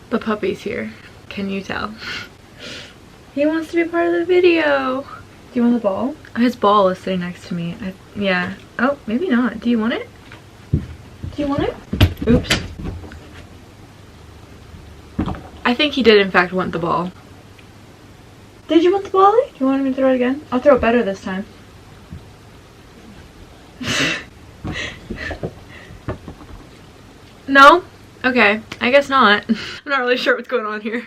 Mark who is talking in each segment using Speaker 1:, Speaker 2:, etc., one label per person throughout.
Speaker 1: The puppy's here. Can you tell? He wants to be part of the video. Do you want the ball? His ball is sitting next to me. Yeah. Oh, maybe not. Do you want it? Do you want it? Oops. I think he did in fact want the ball. Did you want the ball? Do you want me to throw it again? I'll throw it better this time. No? Okay, I guess not. I'm not really sure what's going on here.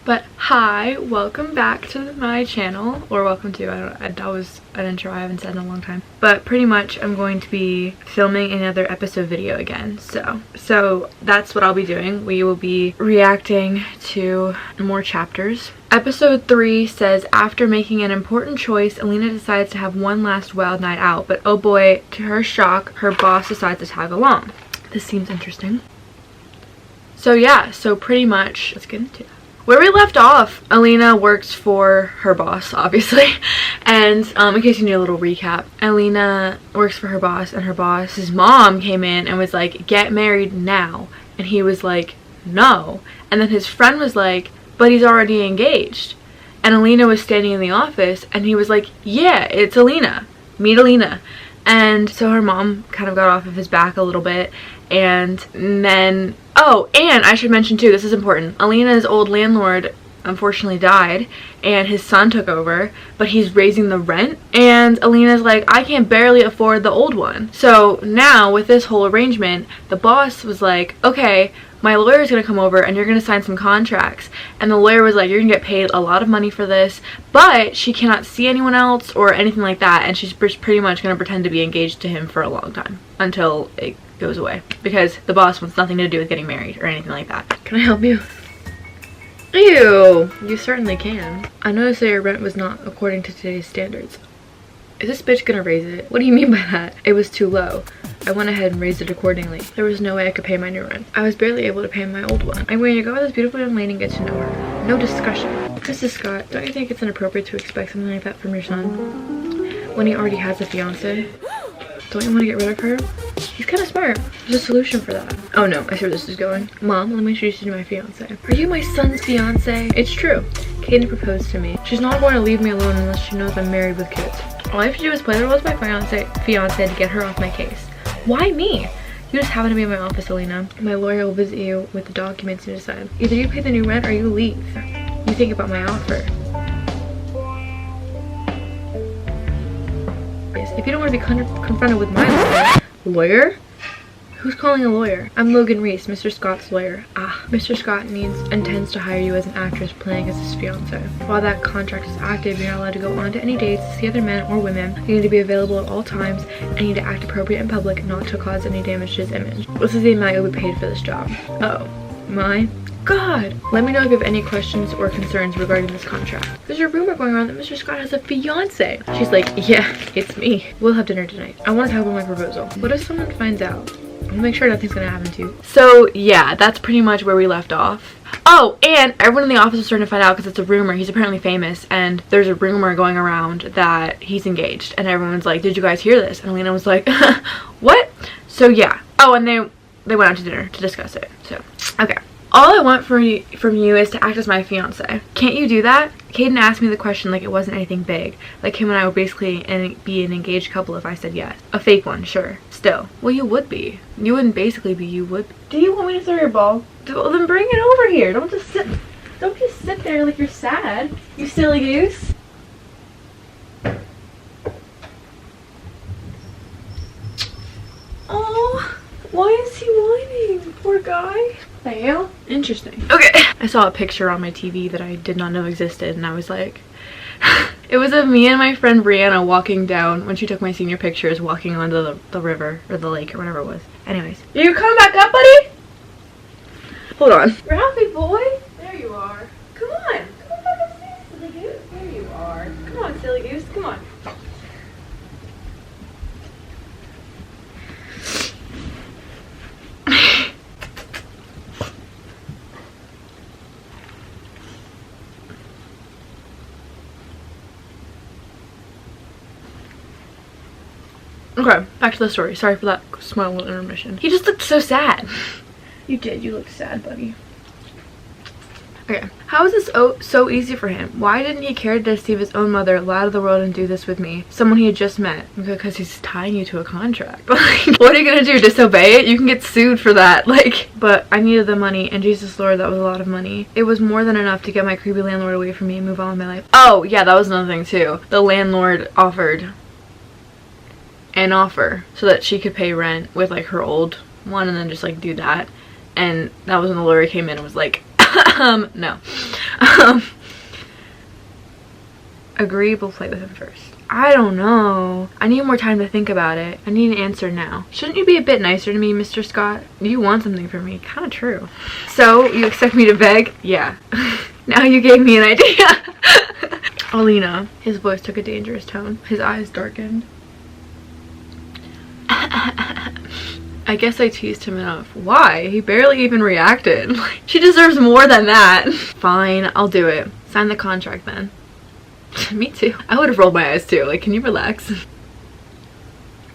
Speaker 1: But hi, welcome back to my channel, or welcome to, that was an intro I haven't said in a long time. But pretty much I'm going to be filming another episode video again, so that's what I'll be doing. We will be reacting to more chapters. Episode 3 says, after making an important choice, Alina decides to have one last wild night out, but oh boy, to her shock, her boss decides to tag along. This seems interesting. So yeah, so pretty much, let's get into it. Where we left off, Alina works for her boss, obviously, and in case you need a little recap, Alina works for her boss, and her boss's mom came in and was like, get married now, and he was like, no, and then his friend was like, but he's already engaged, and Alina was standing in the office, and he was like, yeah, it's Alina, meet Alina. And so her mom kind of got off of his back a little bit, and then, oh, and I should mention too, this is important, Alina's old landlord unfortunately died, and his son took over, but he's raising the rent, and Alina's like, I can barely afford the old one. So now, with this whole arrangement, the boss was like, okay, my lawyer's gonna come over and you're gonna sign some contracts. And the lawyer was like, you're gonna get paid a lot of money for this, but she cannot see anyone else or anything like that, and she's pretty much gonna pretend to be engaged to him for a long time until it goes away, because the boss wants nothing to do with getting married or anything like that. Can I help you? Ew, you certainly can. I noticed that your rent was not according to today's standards. Is this bitch gonna raise it? What do you mean by that? It was too low. I went ahead and raised it accordingly. There was no way I could pay my new rent. I was barely able to pay my old one. I'm going to go with this beautiful young lady and get to know her. No discussion. Mrs. Scott, don't you think it's inappropriate to expect something like that from your son when he already has a fiance? Don't you want to get rid of her? He's kind of smart. There's a solution for that. Oh no, I see where this is going. Mom, let me introduce you to my fiance. Are you my son's fiance? It's true. Kaden proposed to me. She's not going to leave me alone unless she knows I'm married with kids. All I have to do is play the role as my fiance to get her off my case. Why me? You just happen to be in my office, Alina. My lawyer will visit you with the documents and decide. Either you pay the new rent or you leave. You think about my offer. If you don't want to be confronted with my lawyer? Who's calling a lawyer? I'm Logan Reese, Mr. Scott's lawyer. Ah, Mr. Scott intends to hire you as an actress playing as his fiance. While that contract is active, you're not allowed to go on to any dates, see other men or women. You need to be available at all times and need to act appropriate in public, not to cause any damage to his image. This is the amount you'll be paid for this job. Oh, my God. Let me know if you have any questions or concerns regarding this contract. There's a rumor going around that Mr. Scott has a fiance. She's like, yeah, it's me. We'll have dinner tonight. I want to tell him my proposal. What if someone finds out? I'll make sure nothing's gonna happen to you. So yeah, that's pretty much where we left off. Oh, and everyone in the office is starting to find out because it's a rumor. He's apparently famous, and there's a rumor going around that he's engaged, and everyone's like, did you guys hear this? And Alina was like, what? So yeah. Oh, and they went out to dinner to discuss it. So okay, all I want from you is to act as my fiance. Can't you do that? Kaden asked me the question like it wasn't anything big, like him and I would basically be an engaged couple if I said yes. A fake one, sure. Still. Well, you would be. You wouldn't basically be, you would. Do you want me to throw your ball? Well, then bring it over here. Don't just sit there like you're sad, you silly goose. Oh, why is he whining? Poor guy. Fail. Interesting. Okay. I saw a picture on my TV that I did not know existed, and I was like, it was of me and my friend Brianna walking down, when she took my senior pictures, walking onto the river, or the lake, or whatever it was. Anyways. Are you coming back up, buddy? Hold on. Ralphie boy! There you are. Come on. Come back upstairs, silly goose. There you are. Come on, silly goose. Come on. Okay, back to the story. Sorry for that small little intermission. He just looked so sad. You did. You looked sad, buddy. Okay. How is this so easy for him? Why didn't he care to deceive his own mother, lie to the world, and do this with me? Someone he had just met. Because he's tying you to a contract. Like, what are you gonna do? Disobey it? You can get sued for that. Like, but I needed the money, and Jesus Lord, that was a lot of money. It was more than enough to get my creepy landlord away from me and move on with my life. Oh, yeah, that was another thing too. The landlord offered an offer so that she could pay rent with like her old one and then just like do that. And that was when the lawyer came in and was like, no. Agree, we'll play with him first. I don't know. I need more time to think about it. I need an answer now. Shouldn't you be a bit nicer to me, Mr. Scott? You want something from me. Kind of true. So, you expect me to beg? Yeah. Now you gave me an idea. Alina. His voice took a dangerous tone. His eyes darkened. I guess I teased him enough. Why? He barely even reacted. She deserves more than that. Fine, I'll do it. Sign the contract then. Me too. I would have rolled my eyes too. Like, can you relax?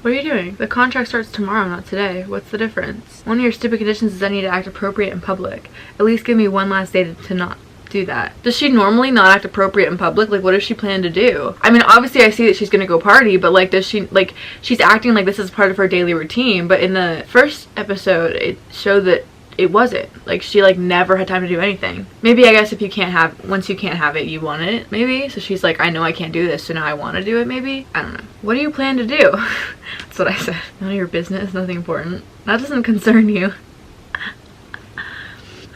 Speaker 1: What are you doing? The contract starts tomorrow, not today. What's the difference? One of your stupid conditions is I need to act appropriate in public. At least give me one last day to not do that. Does she normally not act appropriate in public? Like, what does she plan to do? I mean, obviously I see that she's gonna go party, but like, does she, like, she's acting like this is part of her daily routine, but in the first episode it showed that it wasn't. Like, she like never had time to do anything. Maybe, I guess, if you can't have, once you can't have it, you want it, maybe. So she's like, I know I can't do this, so now I want to do it, maybe. I don't know. What do you plan to do? That's what I said. None of your business, nothing important. That doesn't concern you.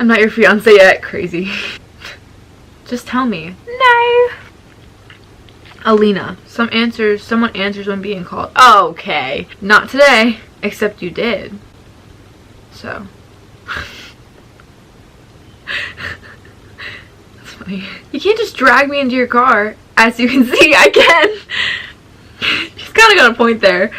Speaker 1: I'm not your fiance yet. Crazy. Just tell me. No. Alina. Someone answers when being called. Okay. Not today. Except you did. So. That's funny. You can't just drag me into your car. As you can see, I can. She's kind of got a point there.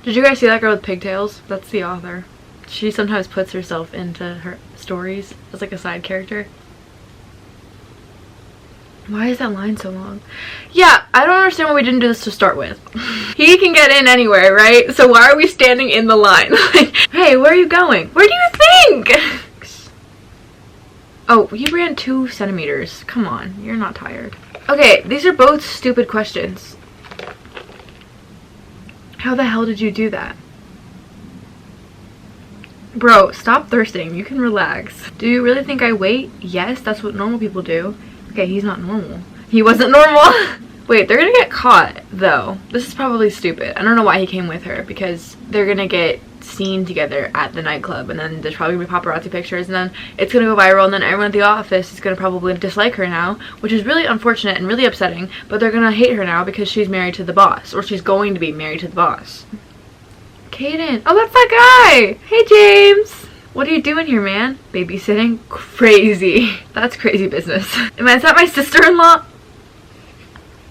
Speaker 1: Did you guys see that girl with pigtails? That's the author. She sometimes puts herself into her stories as like a side character. Why is that line so long? Yeah, I don't understand why we didn't do this to start with. He can get in anywhere, right? So why are we standing in the line? Like, hey, where are you going? Where do you think? Oh, you ran 2 centimeters. Come on, you're not tired. Okay, these are both stupid questions. How the hell did you do that? Bro, stop thirsting. You can relax. Do you really think I wait? Yes, that's what normal people do. Okay, he's not normal. He wasn't normal. Wait, they're gonna get caught, though. This is probably stupid. I don't know why he came with her, because they're gonna get seen together at the nightclub, and then there's probably gonna be paparazzi pictures, and then it's gonna go viral, and then everyone at the office is gonna probably dislike her now, which is really unfortunate and really upsetting, but they're gonna hate her now because she's married to the boss, or she's going to be married to the boss. Kaden. Oh, that's that guy. Hey, James. What are you doing here, man? Babysitting? Crazy. That's crazy business. Is that my sister-in-law?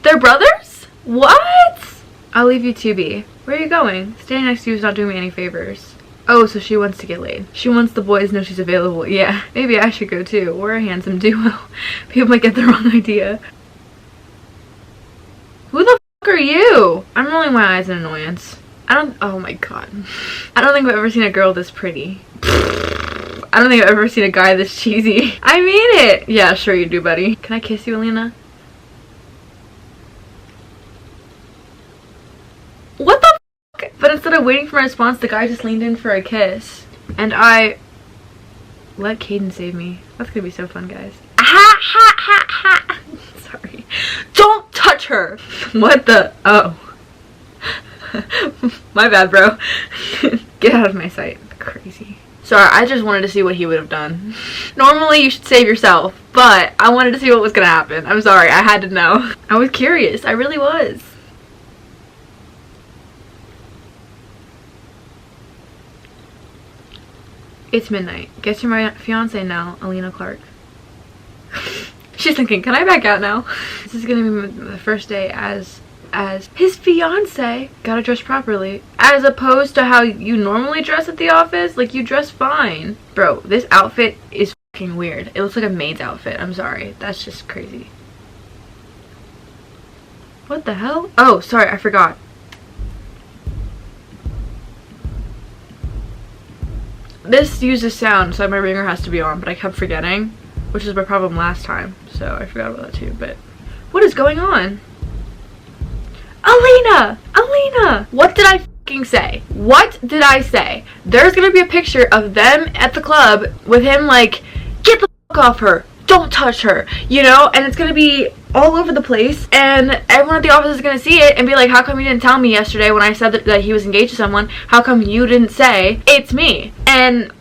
Speaker 1: They're brothers? What? I'll leave you to be. Where are you going? Standing next to you is not doing me any favors. Oh, so she wants to get laid. She wants the boys to know she's available. Yeah, maybe I should go too. We're a handsome duo. People might get the wrong idea. Who the f*** are you? I'm rolling my eyes in annoyance. Oh my god. I don't think I've ever seen a girl this pretty. I don't think I've ever seen a guy this cheesy. I mean it! Yeah, sure you do, buddy. Can I kiss you, Alina? What the f***? But instead of waiting for my response, the guy just leaned in for a kiss. And I... let Kaden save me. That's gonna be so fun, guys. Ha ha ha ha! Sorry. Don't touch her! What the... oh. My bad, bro. Get out of my sight. Crazy. Sorry, I just wanted to see what he would have done. Normally you should save yourself, but I wanted to see what was gonna happen. I'm sorry, I had to know. I was curious, I really was. It's midnight. Guess you're my fiance now, Alina Clark. She's thinking, can I back out now? This is gonna be the first day as his fiance. Gotta dress properly, as opposed to how you normally dress at the office. Like, you dress fine. Bro, this outfit is fucking weird. It looks like a maid's outfit. I'm sorry, that's just crazy. What the hell? Oh, sorry, I forgot. This uses sound, so my ringer has to be on, but I kept forgetting, which is my problem last time, so I forgot about that too. But what is going on? Alina! Alina! What did I fucking say? What did I say? There's gonna be a picture of them at the club with him like, get the fuck off her, don't touch her, you know, and it's gonna be all over the place, and everyone at the office is gonna see it and be like, how come you didn't tell me yesterday when I said that he was engaged to someone? How come you didn't say it's me? And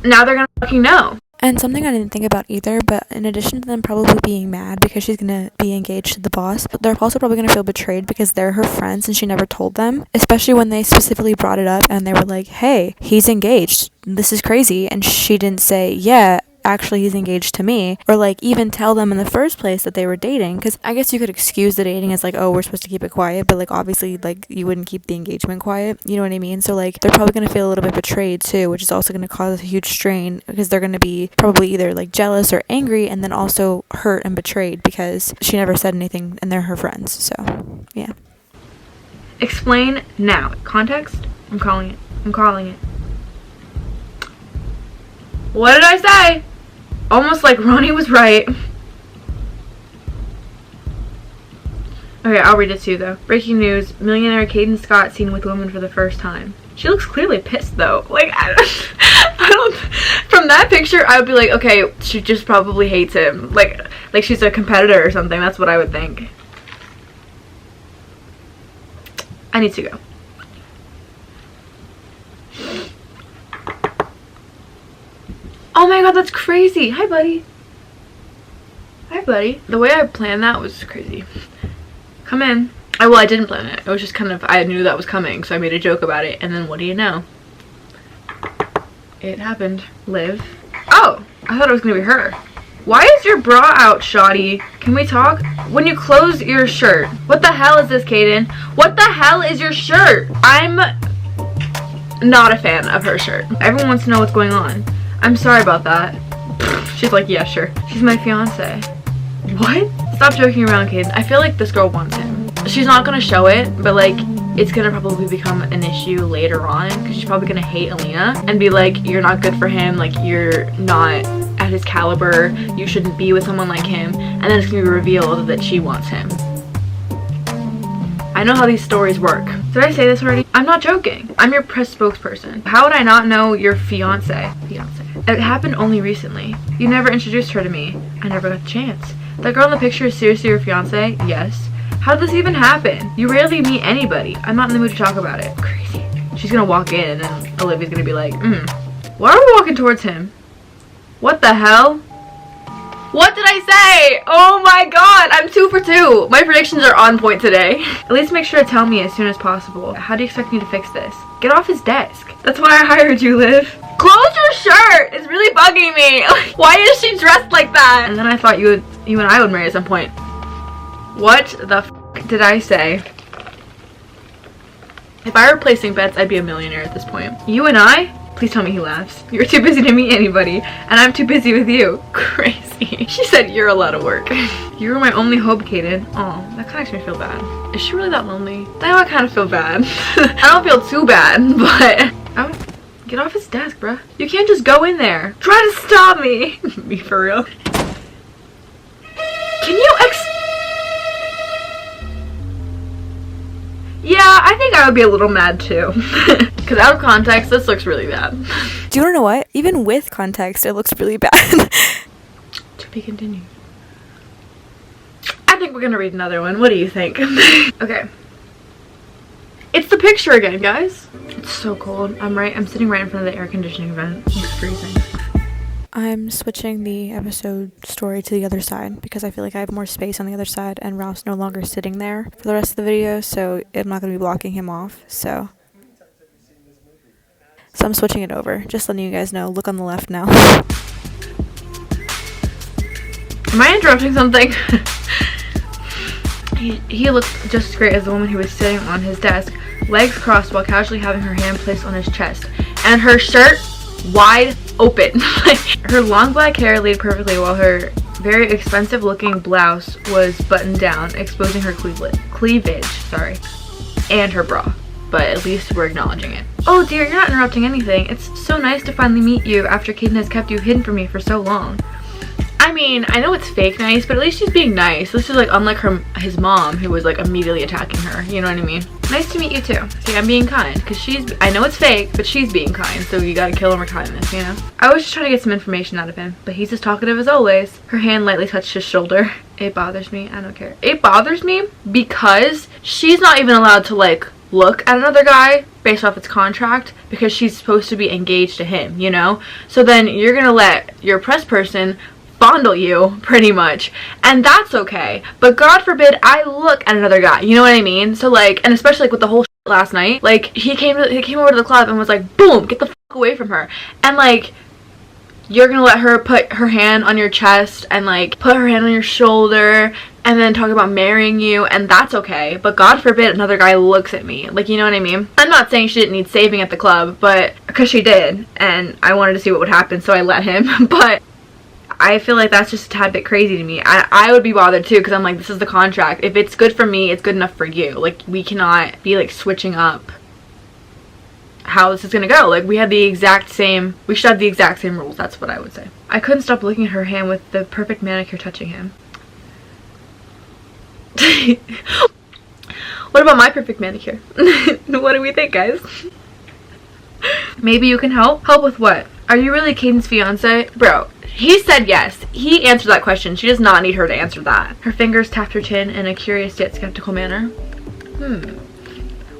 Speaker 1: now they're gonna fucking know.
Speaker 2: And something I didn't think about either, but in addition to them probably being mad because she's gonna be engaged to the boss, they're also probably gonna feel betrayed because they're her friends and she never told them, especially when they specifically brought it up and they were like, hey, he's engaged, this is crazy, and she didn't say, yeah, actually he's engaged to me, or like even tell them in the first place that they were dating. Because I guess you could excuse the dating as like, oh, we're supposed to keep it quiet, but like obviously like you wouldn't keep the engagement quiet, you know what I mean? So like they're probably going to feel a little bit betrayed too, which is also going to cause a huge strain because they're going to be probably either like jealous or angry and then also hurt and betrayed because she never said anything and they're her friends. So yeah.
Speaker 1: Explain now. Context? I'm calling it. I'm calling it. What did I say? Almost like Ronnie was right. Okay, I'll read it to you though. Breaking news, millionaire Caden Scott seen with woman for the first time. She looks clearly pissed though. Like, I don't, from that picture, I would be like, okay, she just probably hates him. Like she's a competitor or something. That's what I would think. I need to go. Oh my god, that's crazy. Hi, buddy. Hi, buddy. The way I planned that was crazy. Come in. Well, I didn't plan it. It was just kind of, I knew that was coming, so I made a joke about it. And then what do you know? It happened. Liv. Oh, I thought it was going to be her. Why is your bra out, shoddy? Can we talk? When you close your shirt. What the hell is this, Caden? What the hell is your shirt? I'm not a fan of her shirt. Everyone wants to know what's going on. I'm sorry about that. She's like, yeah, sure. She's my fiance. What? Stop joking around, Caden. I feel like this girl wants him. She's not gonna show it, but like, it's gonna probably become an issue later on because she's probably gonna hate Alina and be like, you're not good for him, like you're not at his caliber, you shouldn't be with someone like him, and then it's gonna be revealed that she wants him. I know how these stories work. Did I say this already? I'm not joking. I'm your press spokesperson. How would I not know your fiance? It happened only recently. You never introduced her to me. I never got the chance. That girl in the picture is seriously your fiance? Yes. How did this even happen? You rarely meet anybody. I'm not in the mood to talk about it. Crazy. She's gonna walk in and then Olivia's gonna be like, why are we walking towards him? What the hell? What did I say? Oh my god, I'm 2 for 2. My predictions are on point today. At least make sure to tell me as soon as possible. How do you expect me to fix this? Get off his desk. That's why I hired you, Liv. Close your shirt! It's really bugging me. Why is she dressed like that? And then I thought you and I would marry at some point. What the f did I say? If I were placing bets, I'd be a millionaire at this point. You and I? Please tell me he laughs. You're too busy to meet anybody, and I'm too busy with you. Crazy. She said you're a lot of work. You were my only hope, Caden. Oh, that kind of makes me feel bad. Is she really that lonely? Now I kind of feel bad. I don't feel too bad, but get off his desk, bruh. You can't just go in there. Try to stop me. Be for real. Can you Yeah, I think I would be a little mad too. Because out of context, this looks really bad.
Speaker 2: Do you want to know what? Even with context, it looks really bad.
Speaker 1: To be continued. I think we're gonna read another one. What do you think? Okay. It's the picture again, guys. It's so cold. I'm sitting right in front of the air conditioning vent. It's freezing.
Speaker 2: I'm switching the episode story to the other side because I feel like I have more space on the other side and Ralph's no longer sitting there for the rest of the video, so I'm not going to be blocking him off, so I'm switching it over. Just letting you guys know. Look on the left now.
Speaker 1: Am I interrupting something? He looked just as great as the woman who was sitting on his desk, legs crossed while casually having her hand placed on his chest, and her shirt wide open. Her long black hair laid perfectly while her very expensive looking blouse was buttoned down, exposing her cleavage, sorry, and her bra. But at least we're acknowledging it. Oh dear, you're not interrupting anything. It's so nice to finally meet you after Kaden has kept you hidden from me for so long. I mean, I know it's fake nice, but at least she's being nice. This is like unlike his mom, who was like immediately attacking her. You know what I mean? Nice to meet you too. See, I'm being kind because I know it's fake, but she's being kind. So you gotta kill him for kindness, you know? I was just trying to get some information out of him, but he's as talkative as always. Her hand lightly touched his shoulder. It bothers me. I don't care. It bothers me because she's not even allowed to like look at another guy based off its contract because she's supposed to be engaged to him, you know? So then you're gonna let your press person fondle you pretty much, and that's okay, but God forbid I look at another guy, you know what I mean? So like, and especially like with the whole shit last night, like he came over to the club and was like, boom, get the fuck away from her, and like you're gonna let her put her hand on your chest and like put her hand on your shoulder and then talk about marrying you, and that's okay, but God forbid another guy looks at me, like, you know what I mean? I'm not saying she didn't need saving at the club, but because she did, and I wanted to see what would happen, so I let him. But I feel like that's just a tad bit crazy to me. I would be bothered too, because I'm like, this is the contract. If it's good for me, it's good enough for you. Like, we cannot be like switching up how this is gonna go. Like, we should have the exact same rules. That's what I would say. I couldn't stop looking at her hand with the perfect manicure touching him. What about my perfect manicure? What do we think, guys? Maybe you can help? Help with what? Are you really Caden's fiance? Bro, he said yes. He answered that question. She does not need her to answer that. Her fingers tapped her chin in a curious yet skeptical manner.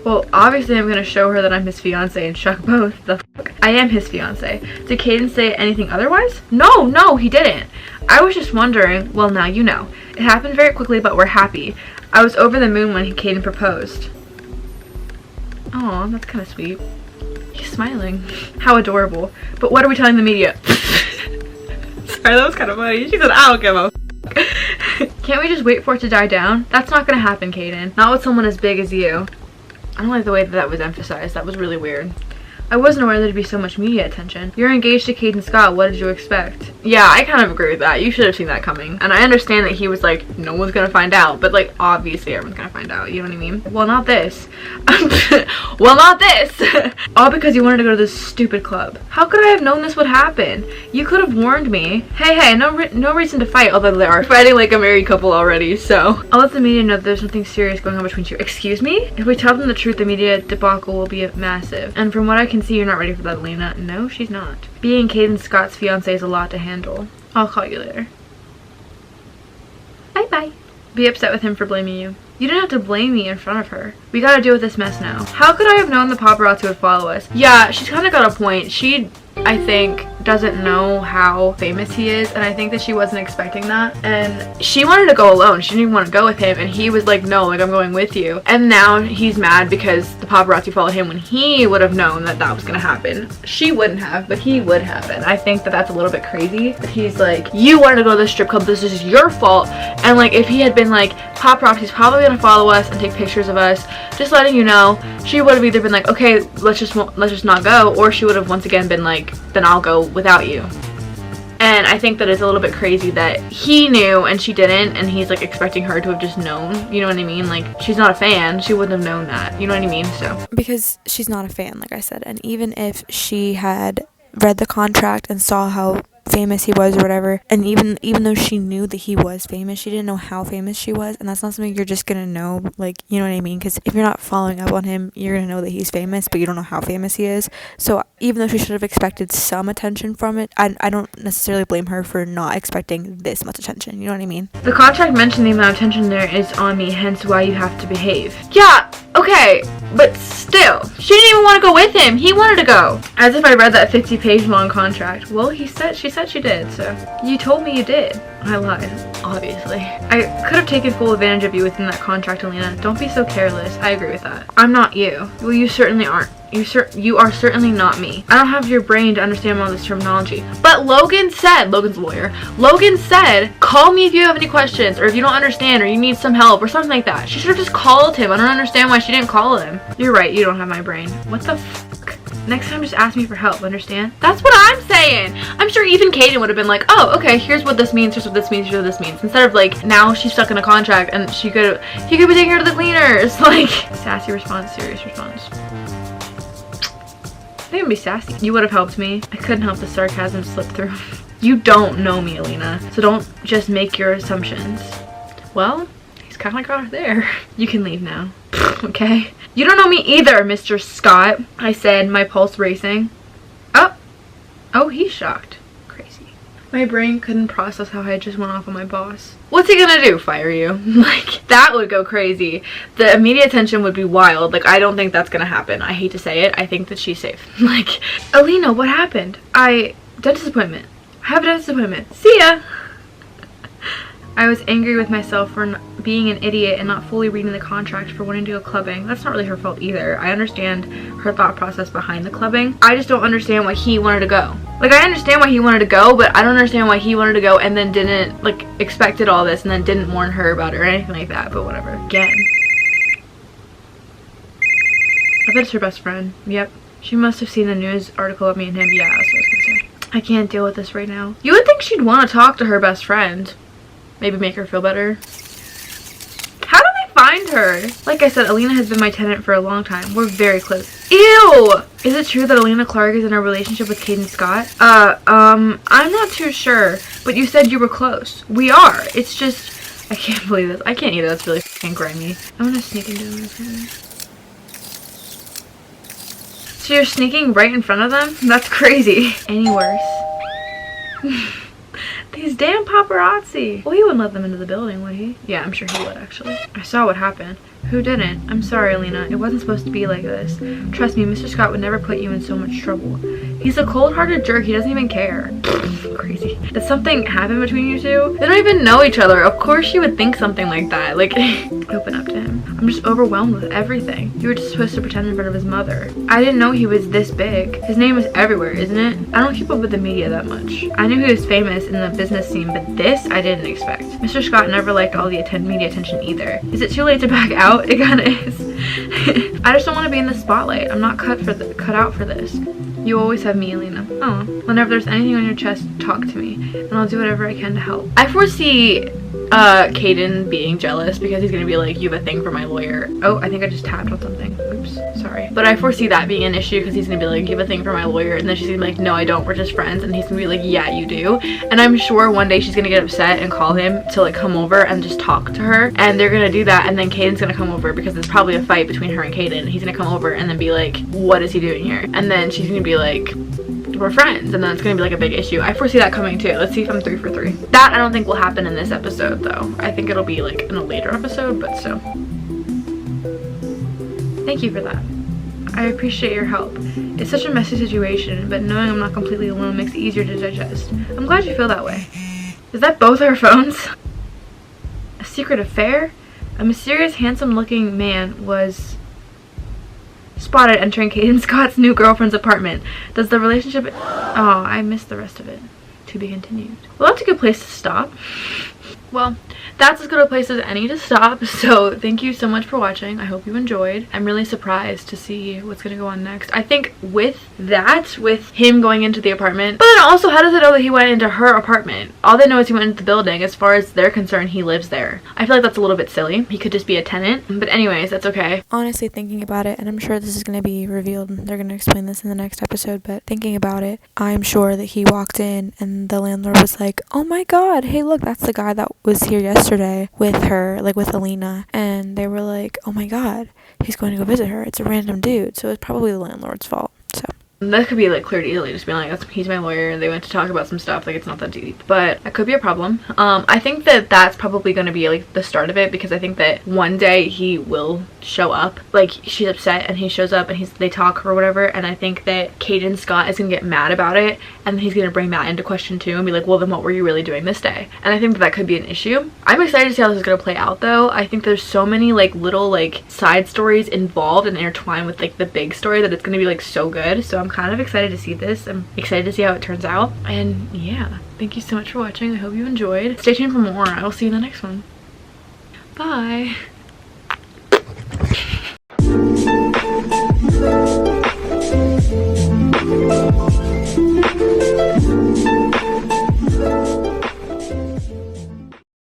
Speaker 1: Well, obviously I'm gonna show her that I'm his fiance and shock both. The fuck? I am his fiance. Did Caden say anything otherwise? No, he didn't. I was just wondering. Well, now you know. It happened very quickly, but we're happy. I was over the moon when Caden proposed. Aw, that's kind of sweet. He's smiling. How adorable. But what are we telling the media? Sorry, that was kind of funny. She said, I don't give a f. Can't we just wait for it to die down? That's not gonna happen, Caden. Not with someone as big as you. I don't like the way that was emphasized. That was really weird. I wasn't aware there'd be so much media attention. You're engaged to Caden Scott. What did you expect? Yeah, I kind of agree with that. You should have seen that coming. And I understand that he was like, no one's gonna find out. But like, obviously everyone's gonna find out. You know what I mean? Well, not this. Well, not this. All because you wanted to go to this stupid club. How could I have known this would happen? You could have warned me. Hey, no reason to fight. Although they are fighting like a married couple already. So I'll let the media know that there's something serious going on between you. Excuse me? If we tell them the truth, the media debacle will be massive. And from what I can see, you're not ready for that, Elena. No, she's not. Being Caden Scott's fiance is a lot to handle. I'll call you later. Bye. Be upset with him for blaming you. You didn't have to blame me in front of her. We gotta deal with this mess now. How could I have known the paparazzi would follow us? Yeah, she's kind of got a point. She, I think, doesn't know how famous he is, and I think that she wasn't expecting that. And she wanted to go alone. She didn't even want to go with him, and he was like, no, like, I'm going with you. And now he's mad because the paparazzi followed him when he would have known that that was gonna happen. She wouldn't have, but he would have. And I think that that's a little bit crazy. That he's like, you wanted to go to the strip club, this is your fault. And like, if he had been like, paparazzi's probably gonna follow us and take pictures of us, just letting you know, she would have either been like, okay, let's just not go, or she would have once again been like, then I'll go without you. And I think that it's a little bit crazy that he knew and she didn't, and he's like expecting her to have just known, you know what I mean? Like, she's not a fan, she wouldn't have known that, you know what I mean? So
Speaker 2: Because she's not a fan, like I said, and even if she had read the contract and saw how famous he was or whatever, and even though she knew that he was famous, she didn't know how famous she was, and that's not something you're just gonna know, like, you know what I mean? Because if you're not following up on him, you're gonna know that he's famous, but you don't know how famous he is. So even though she should have expected some attention from it, I don't necessarily blame her for not expecting this much attention, you know what I mean?
Speaker 1: the contract mentioned the amount of attention there is on me, hence why you have to behave. Yeah, okay, but still, she didn't even want to go with him. He wanted to go. As if I read that 50-page long contract. Well, she said she did, so. You told me you did. I lied, obviously. I could have taken full advantage of you within that contract, Alina. Don't be so careless. I agree with that. I'm not you. Well, you certainly aren't. You are certainly not me. I don't have your brain to understand all this terminology. But Logan's lawyer, Logan said, call me if you have any questions, or if you don't understand, or you need some help, or something like that. She should have just called him. I don't understand why she didn't call him. You're right, you don't have my brain. What the fuck? Next time, just ask me for help, understand? That's what I'm saying. I'm sure even Kaden would have been like, oh, okay, here's what this means, here's what this means, here's what this means. Instead of like, now she's stuck in a contract and he could be taking her to the cleaners. Like, sassy response, serious response. I think I'd be sassy. You would have helped me. I couldn't help the sarcasm slip through. You don't know me, Alina, so don't just make your assumptions. Well, he's kind of got her there. You can leave now, okay? You don't know me either, Mr. Scott, I said, my pulse racing. Oh, he's shocked. Crazy. My brain couldn't process how I just went off on my boss. What's he gonna do, fire you? Like, that would go crazy. The media attention would be wild. Like, I don't think that's gonna happen. I hate to say it, I think that she's safe. Like, Alina, what happened? Dentist appointment. I have a dentist appointment. See ya! I was angry with myself for being an idiot and not fully reading the contract for wanting to go clubbing. That's not really her fault either. I understand her thought process behind the clubbing. I just don't understand why he wanted to go. Like, I understand why he wanted to go, but I don't understand why he wanted to go and then didn't, like, expected all this and then didn't warn her about it or anything like that, but whatever. Again. I bet it's her best friend. Yep. She must have seen the news article of me and him. Yeah, that's what I was gonna say. I can't deal with this right now. You would think she'd want to talk to her best friend. Maybe make her feel better. How do they find her? Like I said, Alina has been my tenant for a long time. We're very close. Ew! Is it true that Alina Clark is in a relationship with Caden Scott? I'm not too sure. But you said you were close. We are. It's just, I can't believe this. I can't either. That's really fucking grimy. I'm gonna sneak into this. So you're sneaking right in front of them? That's crazy. Any worse? These damn paparazzi. Well, he wouldn't let them into the building, would he? Yeah, I'm sure he would, actually. I saw what happened. Who didn't? I'm sorry, Alina. It wasn't supposed to be like this. Trust me, Mr. Scott would never put you in so much trouble. He's a cold-hearted jerk. He doesn't even care. Crazy. Did something happen between you two? They don't even know each other. Of course you would think something like that. Like, open up to him. I'm just overwhelmed with everything. You were just supposed to pretend in front of his mother. I didn't know he was this big. His name is everywhere, isn't it? I don't keep up with the media that much. I knew he was famous in the business scene, but this I didn't expect. Mr. Scott never liked all the media attention either. Is it too late to back out? It kinda is. I just don't want to be in the spotlight. I'm not cut out for this. You always have me, Alina. Oh, whenever there's anything on your chest, talk to me, and I'll do whatever I can to help. I foresee Caden being jealous because he's gonna be like, you have a thing for my lawyer. Oh, I think I just tapped on something. Oops, sorry. But I foresee that being an issue because he's gonna be like, you have a thing for my lawyer, and then she's gonna be like, no, I don't, we're just friends, and he's gonna be like, yeah, you do. And I'm sure one day she's gonna get upset and call him to like come over and just talk to her, and they're gonna do that, and then Caden's gonna come over because it's probably a fight between her and Caden. He's gonna come over and then be like, what is he doing here? And then she's gonna be like, we're friends, and then it's gonna be like a big issue. I foresee that coming too. Let's see if I'm 3 for 3. That I don't think will happen in this episode though. I think it'll be like in a later episode, but still. Thank you for that. I appreciate your help. It's such a messy situation, but knowing I'm not completely alone makes it easier to digest. I'm glad you feel that way. Is that both our phones? A secret affair? A mysterious, handsome-looking man was spotted entering Caden Scott's new girlfriend's apartment. Does the relationship... Oh, I missed the rest of it. To be continued. Well, that's a good place to stop. Well, that's as good a place as any to stop, so thank you so much for watching. I hope you enjoyed. I'm really surprised to see what's gonna go on next. I think with him going into the apartment, but then also, how does it know that he went into her apartment? All they know is he went into the building. As far as they're concerned, he lives there. I feel like that's a little bit silly. He could just be a tenant, but anyways, that's okay.
Speaker 2: Honestly, thinking about it, and I'm sure this is going to be revealed and they're going to explain this in the next episode, but thinking about it, I'm sure that he walked in and the landlord was like, oh my god, hey look, that's the guy that was here yesterday with her, like with Alina, and they were like, oh my god, he's going to go visit her. It's a random dude, so it's probably the landlord's fault. So
Speaker 1: that could be like cleared easily, just being like, he's my lawyer, they went to talk about some stuff, like it's not that deep, but that could be a problem. I think that that's probably going to be like the start of it, because I think that one day he will show up, like she's upset and he shows up and they talk or whatever, and I think that Caden Scott is gonna get mad about it, and he's gonna bring that into question too and be like, well then what were you really doing this day? And I think that could be an issue. I'm excited to see how this is gonna play out though. I think there's so many like little like side stories involved and intertwined with like the big story that it's gonna be like so good, so I'm kind of excited to see this. I'm excited to see how it turns out, and yeah, thank you so much for watching. I hope you enjoyed. Stay tuned for more. I will see you in the next one. Bye.